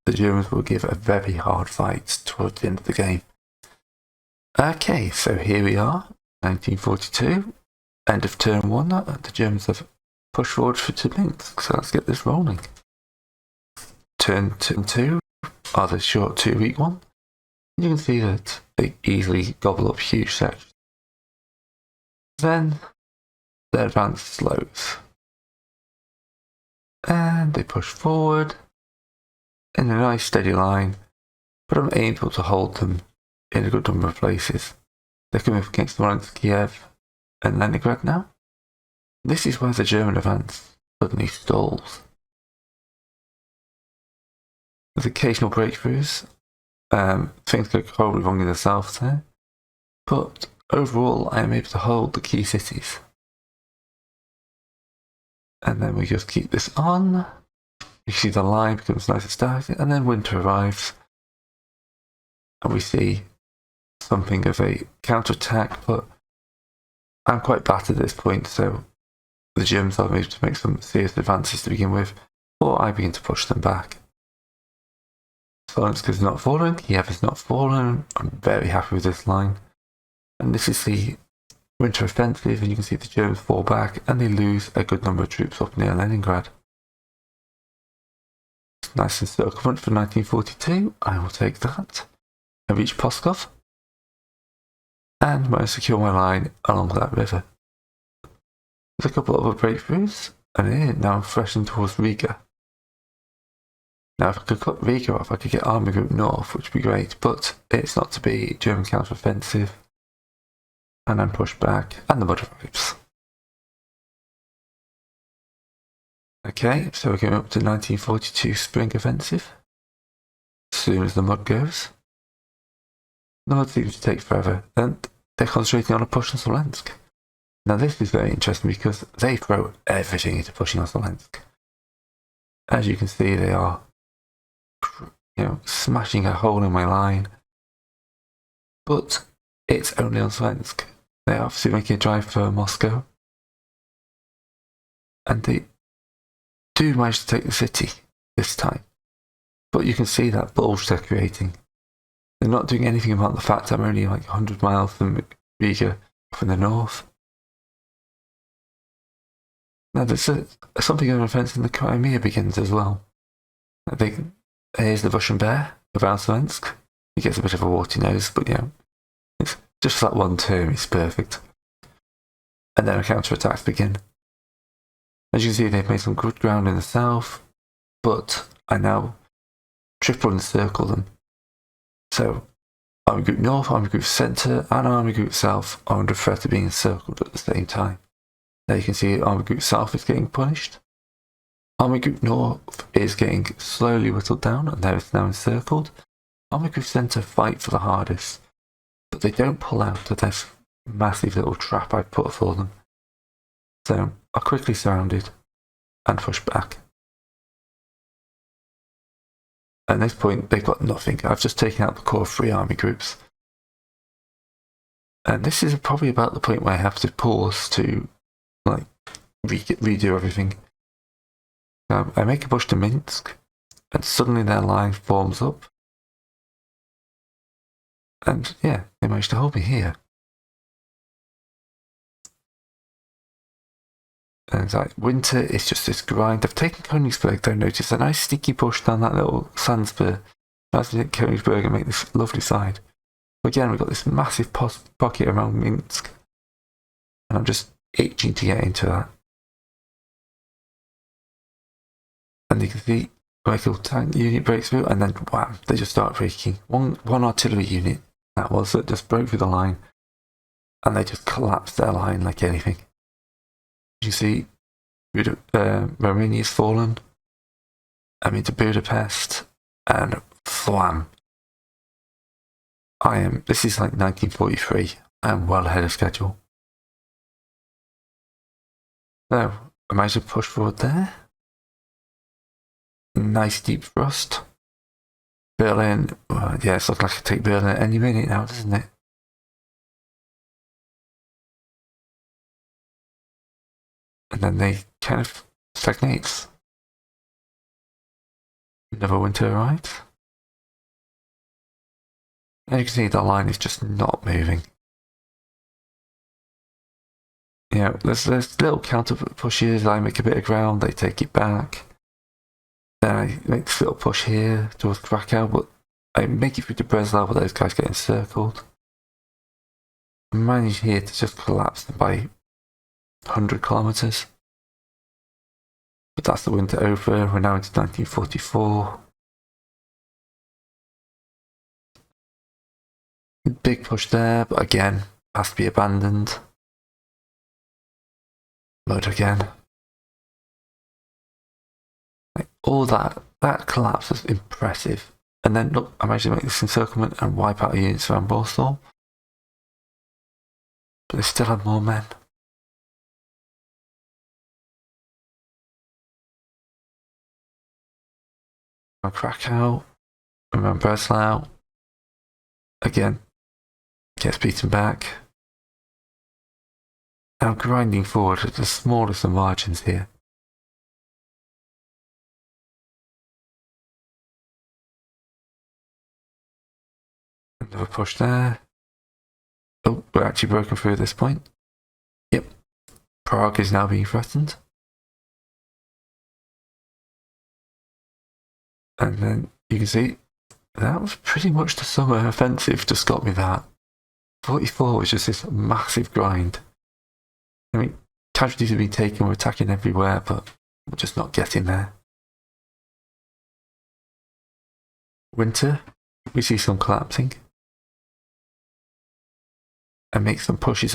the Germans will give a very hard fight towards the end of the game. Okay, so here we are, 1942, end of turn 1. The Germans have pushed forward to Minsk, so let's get this rolling. Turn 2 are the short 2-week one. You can see that they easily gobble up huge sections. Then their advance slows, and they push forward in a nice steady line, but I'm able to hold them in a good number of places. They can move against Smolensk, Kiev, and Leningrad now. This is where the German advance suddenly stalls. There's occasional breakthroughs. Things go horribly wrong in the south there, but overall I am able to hold the key cities. And then we just keep this on. You see the line becomes nice and static, and then winter arrives, and we see something of a counterattack, but I'm quite battered at this point, so the Germans are able to make some serious advances to begin with, or I begin to push them back. Smolensk is not fallen, Kiev is not fallen. I'm very happy with this line. And this is the winter offensive, and you can see the Germans fall back and they lose a good number of troops up near Leningrad. Nice encirclement for 1942, I will take that. I reach Pskov and manage to secure my line along that river. There's a couple of other breakthroughs, and here now I'm threshing towards Riga. Now if I could cut Riga off, I could get Army Group North, which would be great, but it's not to be. German counter-offensive, and I'm pushed back, and the mud arrives. Okay, so we're going up to 1942 Spring Offensive. As soon as the mud goes. The mud seems to take forever, and they're concentrating on a push on Smolensk. Now this is very interesting because they throw everything into pushing on Smolensk. As you can see, they are, smashing a hole in my line. But it's only on Smolensk. They're obviously making a drive for Moscow. And they do manage to take the city this time. But you can see that bulge they're creating. They're not doing anything about the fact I'm only like 100 miles from Riga up in the north. Now there's something of an offence in the Crimea begins as well. Here's the Russian bear around Smolensk. He gets a bit of a warty nose, but it's just that one term is perfect. And then counter-attacks begin. As you can see, they've made some good ground in the south, but I now triple encircle them. So Army Group North, Army Group Centre, and Army Group South are under threat of being encircled at the same time. There you can see Army Group South is getting punished. Army Group North is getting slowly whittled down, and there it's now encircled. Army Group Centre fight for the hardest, but they don't pull out of this massive little trap I've put for them. So are quickly surrounded and pushed back. At this point, they've got nothing. I've just taken out the core 3 army groups. And this is probably about the point where I have to pause to redo everything. I make a push to Minsk, and suddenly their line forms up. And yeah, they managed to hold me here. And it's like, winter is just this grind. I've taken Königsberg, don't notice a nice sticky push down that little sand spur. Nice to hit Königsberg and make this lovely side. But again, we've got this massive pocket around Minsk. And I'm just itching to get into that. And you can see a little tank unit breaks through, and then wham, they just start breaking. One artillery unit, that just broke through the line. And they just collapsed their line like anything. You see, Romania's fallen. I'm into Budapest, and thwam. This is like 1943. I am well ahead of schedule. So, I managed to push forward there. Nice deep thrust. Berlin, it's looking like I could take Berlin any minute now, doesn't it? And then they kind of stagnates. Another winter arrives. As you can see, the line is just not moving. You know, there's little counter pushes. I make a bit of ground, they take it back. Then I make this little push here towards Krakow, but I make it through to Breslau, but those guys get encircled. I manage here to just collapse them by 100 kilometers. But that's the winter over. We're now into 1944. Big push there, but again, has to be abandoned. Load again. Like, all that collapse was impressive. And then look, I managed to make this encirclement and wipe out units around Warsaw. But they still had more men. Around Krakow, around Breslau. Again, gets beaten back. Now grinding forward at the smallest of margins here. Another push there. Oh, we're actually broken through at this point. Yep. Prague is now being threatened. And then you can see that was pretty much the summer offensive just got me that. 44 was just this massive grind. I mean, casualties have been taken, we're attacking everywhere, but we're just not getting there. Winter, we see some collapsing. And make some pushes on